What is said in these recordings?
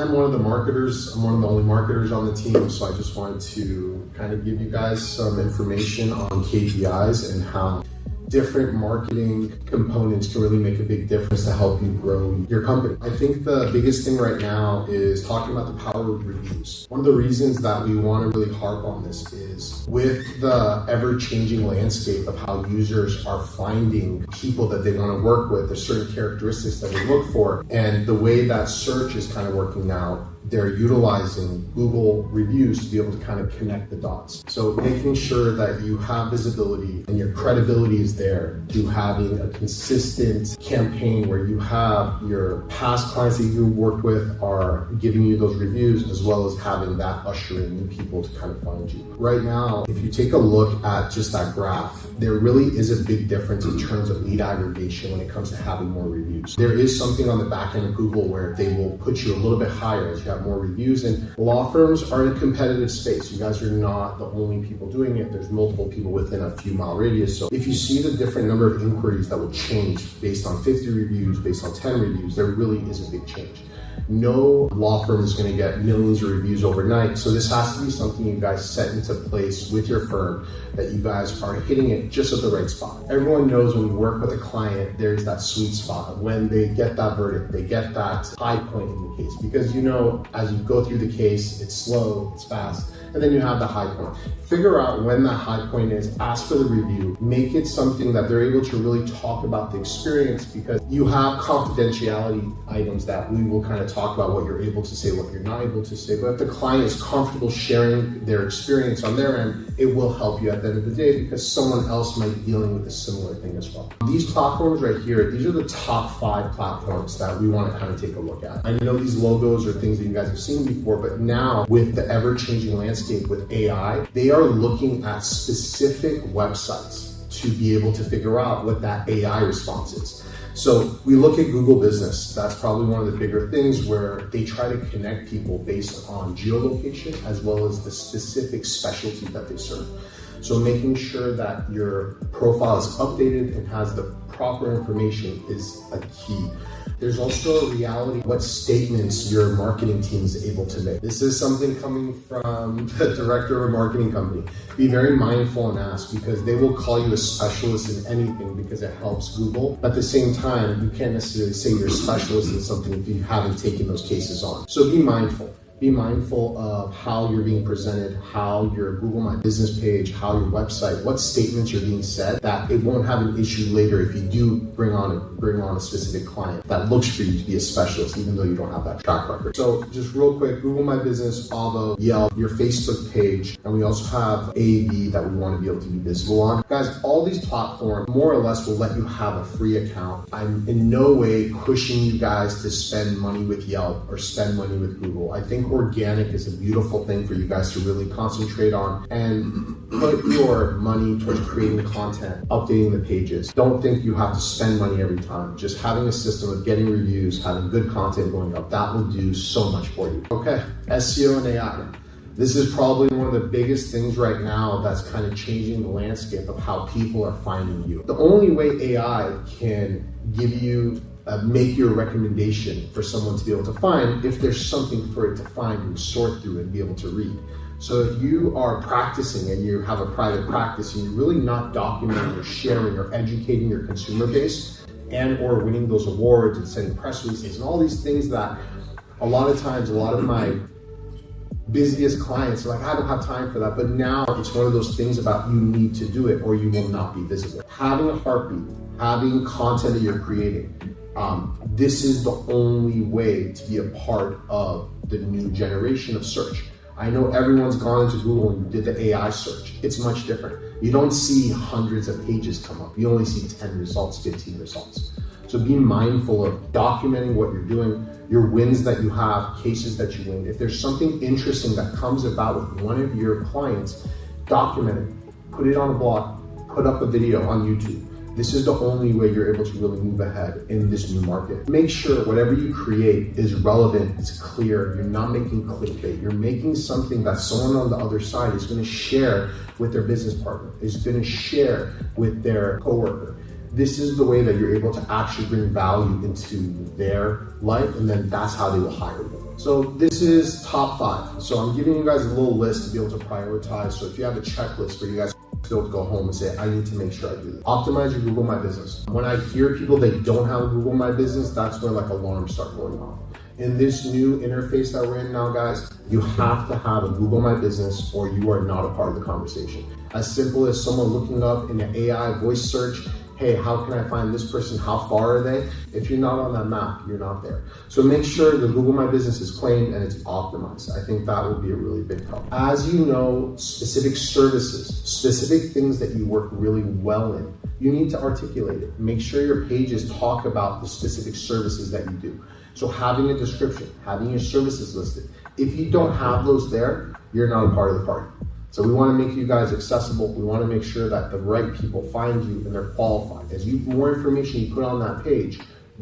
I'm one of the marketers. I'm one of the only marketers on the team, so I just wanted to kind of give you guys some information on KPIs and how different marketing components can really make a big difference to help you grow your company. I think the biggest thing right now is talking about the power of reviews. One of the reasons that we want to really harp on this is with the ever-changing landscape of how users are finding people that they want to work with, there's certain characteristics that they look for, and the way that search is kind of working now, they're utilizing Google reviews to be able to kind of connect the dots. So making sure that you have visibility and your credibility is there to having a consistent campaign where you have your past clients that you worked with are giving you those reviews, as well as having that usher in new people to kind of find you. Right now, if you take a look at just that graph, there really is a big difference in terms of lead aggregation when it comes to having more reviews. There is something on the back end of Google where they will put you a little bit higher as you have more reviews, and law firms are in a competitive space. You guys are not the only people doing it. There's multiple people within a few mile radius. So if you see the different number of inquiries that will change based on 50 reviews, based on 10 reviews, there really is a big change. No law firm is going to get millions of reviews overnight. So this has to be something you guys set into place with your firm, that you guys are hitting it just at the right spot. Everyone knows when you work with a client, there's that sweet spot. When they get that verdict, they get that high point in the case. Because you know, as you go through the case, it's slow, it's fast, and then you have the high point. Figure out when that high point is, ask for the review, make it something that they're able to really talk about the experience, because you have confidentiality items that we will kind of talk about what you're able to say, what you're not able to say. But if the client is comfortable sharing their experience on their end, it will help you at the end of the day, because someone else might be dealing with a similar thing as well. These platforms right here, these are the top 5 platforms that we want to kind of take a look at. I know these logos are things that you guys have seen before, but now with the ever-changing landscape with AI, they are looking at specific websites to be able to figure out what that AI response is. So we look at Google Business. That's probably one of the bigger things where they try to connect people based on geolocation as well as the specific specialty that they serve. So making sure that your profile is updated and has the proper information is a key. There's also a reality what statements your marketing team is able to make. This is something coming from the director of a marketing company. Be very mindful and ask, because they will call you a specialist in anything because it helps Google. At the same time, you can't necessarily say you're a specialist in something if you haven't taken those cases on. So be mindful. Be mindful of how you're being presented, how your Google My Business page, how your website, what statements you're being said, that it won't have an issue later if you do bring on a specific client that looks for you to be a specialist, even though you don't have that track record. So just real quick, Google My Business, Although, Yelp, your Facebook page, and we also have AV that we want to be able to be visible on. Guys, all these platforms more or less will let you have a free account. I'm in no way pushing you guys to spend money with Yelp or spend money with Google. I think organic is a beautiful thing for you guys to really concentrate on and put your money towards creating content, updating the pages. Don't think you have to spend money every time. Just having a system of getting reviews, having good content going up, that will do so much for you. Okay, SEO and AI. This is probably one of the biggest things right now that's kind of changing the landscape of how people are finding you. The only way AI can give you make your recommendation for someone to be able to find if there's something for it to find and sort through and be able to read. So if you are practicing and you have a private practice and you're really not documenting or sharing or educating your consumer base and or winning those awards and sending press releases and all these things that a lot of times, a lot of my busiest clients are like, I don't have time for that. But now it's one of those things about you need to do it or you will not be visible. Having a heartbeat, having content that you're creating, this is the only way to be a part of the new generation of search. I know everyone's gone into Google and did the AI search. It's much different. You don't see hundreds of pages come up. You only see 10 results, 15 results. So be mindful of documenting what you're doing, your wins that you have, cases that you win. If there's something interesting that comes about with one of your clients, document it, put it on a blog, put up a video on YouTube. This is the only way you're able to really move ahead in this new market. Make sure whatever you create is relevant, it's clear. You're not making clickbait. You're making something that someone on the other side is going to share with their business partner, is going to share with their coworker. This is the way that you're able to actually bring value into their life, and then that's how they will hire you. So this is top 5. So I'm giving you guys a little list to be able to prioritize. So if you have a checklist for you guys to be able to go home and say, I need to make sure I do this. Optimize your Google My Business. When I hear people that don't have Google My Business, that's where like alarms start going off. In this new interface that we're in now, guys, you have to have a Google My Business or you are not a part of the conversation. As simple as someone looking up in an AI voice search, hey, how can I find this person? How far are they? If you're not on that map, you're not there. So make sure the Google My Business is claimed and it's optimized. I think that will be a really big help. As you know, specific services, specific things that you work really well in, you need to articulate it. Make sure your pages talk about the specific services that you do. So having a description, having your services listed. If you don't have those there, you're not a part of the party. So we want to make you guys accessible. We want to make sure that the right people find you and they're qualified. As more information you put on that page,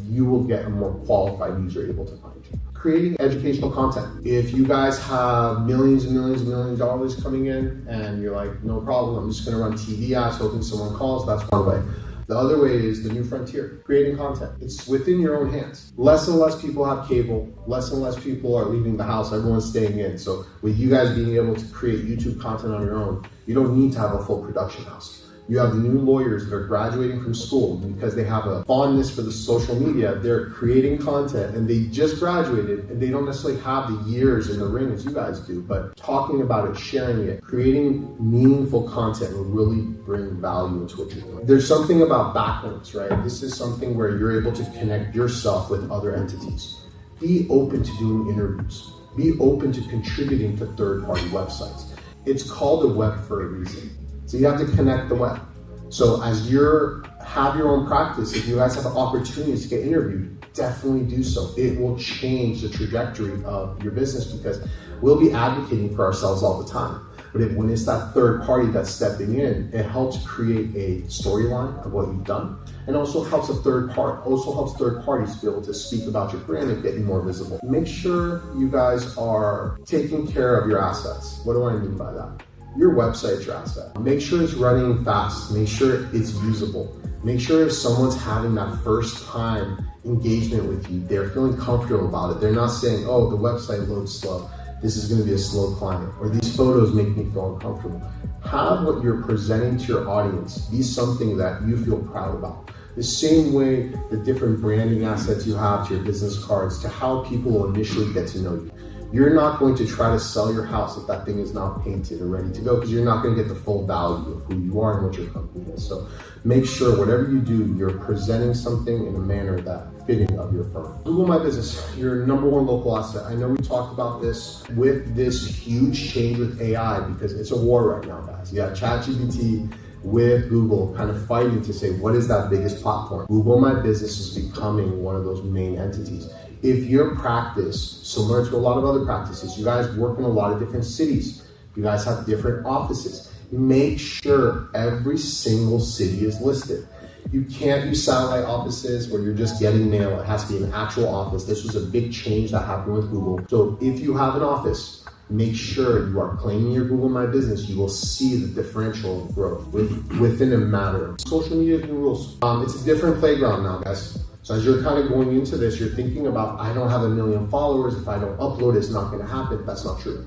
you will get a more qualified user able to find you. Creating educational content. If you guys have millions and millions and millions of dollars coming in and you're like, no problem, I'm just going to run TV ads hoping someone calls, that's one way. The other way is the new frontier, creating content. It's within your own hands. Less and less people have cable, less and less people are leaving the house, everyone's staying in. So with you guys being able to create YouTube content on your own, you don't need to have a full production house. You have new lawyers that are graduating from school because they have a fondness for the social media. They're creating content and they just graduated and they don't necessarily have the years in the ring as you guys do, but talking about it, sharing it, creating meaningful content will really bring value into what you're doing. There's something about backlinks, right? This is something where you're able to connect yourself with other entities. Be open to doing interviews. Be open to contributing to third-party websites. It's called a web for a reason. So you have to connect the web. So as have your own practice, if you guys have opportunities to get interviewed, definitely do so. It will change the trajectory of your business because we'll be advocating for ourselves all the time. But when it's that third party that's stepping in, it helps create a storyline of what you've done, and also helps third parties to be able to speak about your brand and get you more visible. Make sure you guys are taking care of your assets. What do I mean by that? Your website's your asset. Make sure it's running fast. Make sure it's usable. Make sure if someone's having that first time engagement with you, they're feeling comfortable about it. They're not saying, oh, the website loads slow. This is gonna be a slow client, or these photos make me feel uncomfortable. Have what you're presenting to your audience be something that you feel proud about. The same way the different branding assets you have to your business cards, to how people will initially get to know you. You're not going to try to sell your house if that thing is not painted or ready to go, because you're not going to get the full value of who you are and what your company is. So make sure whatever you do, you're presenting something in a manner that fitting of your firm. Google My Business, your number one local asset. I know we talked about this with this huge change with AI because it's a war right now, guys. You have ChatGPT with Google kind of fighting to say, what is that biggest platform? Google My Business is becoming one of those main entities. If your practice, similar to a lot of other practices, you guys work in a lot of different cities, you guys have different offices, make sure every single city is listed. You can't use satellite offices where you're just getting mail. It has to be an actual office. This was a big change that happened with Google. So if you have an office, make sure you are claiming your Google My Business. You will see the differential growth within a matter. Social media rules. It's a different playground now, guys. So as you're kind of going into this, you're thinking about, I don't have 1 million followers. If I don't upload, it's not going to happen. That's not true.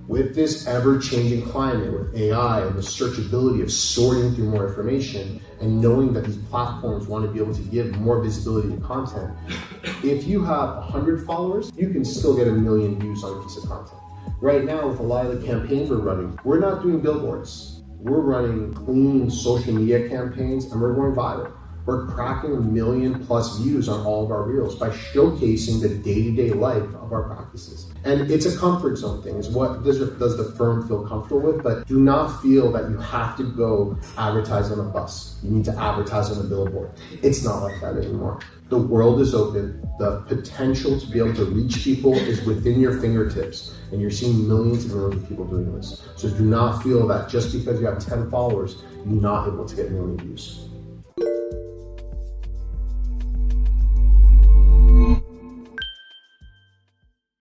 With this ever-changing climate, with AI and the searchability of sorting through more information and knowing that these platforms want to be able to give more visibility to content, if you have 100 followers, you can still get 1 million views on a piece of content. Right now, with a lot of the campaigns we're running, we're not doing billboards. We're running clean social media campaigns and we're going viral. We're cracking 1 million+ views on all of our reels by showcasing the day-to-day life of our practices. And it's a comfort zone thing. It's what does the firm feel comfortable with, but do not feel that you have to go advertise on a bus. You need to advertise on a billboard. It's not like that anymore. The world is open. The potential to be able to reach people is within your fingertips, and you're seeing millions and millions of people doing this. So do not feel that just because you have 10 followers, you're not able to get 1 million views.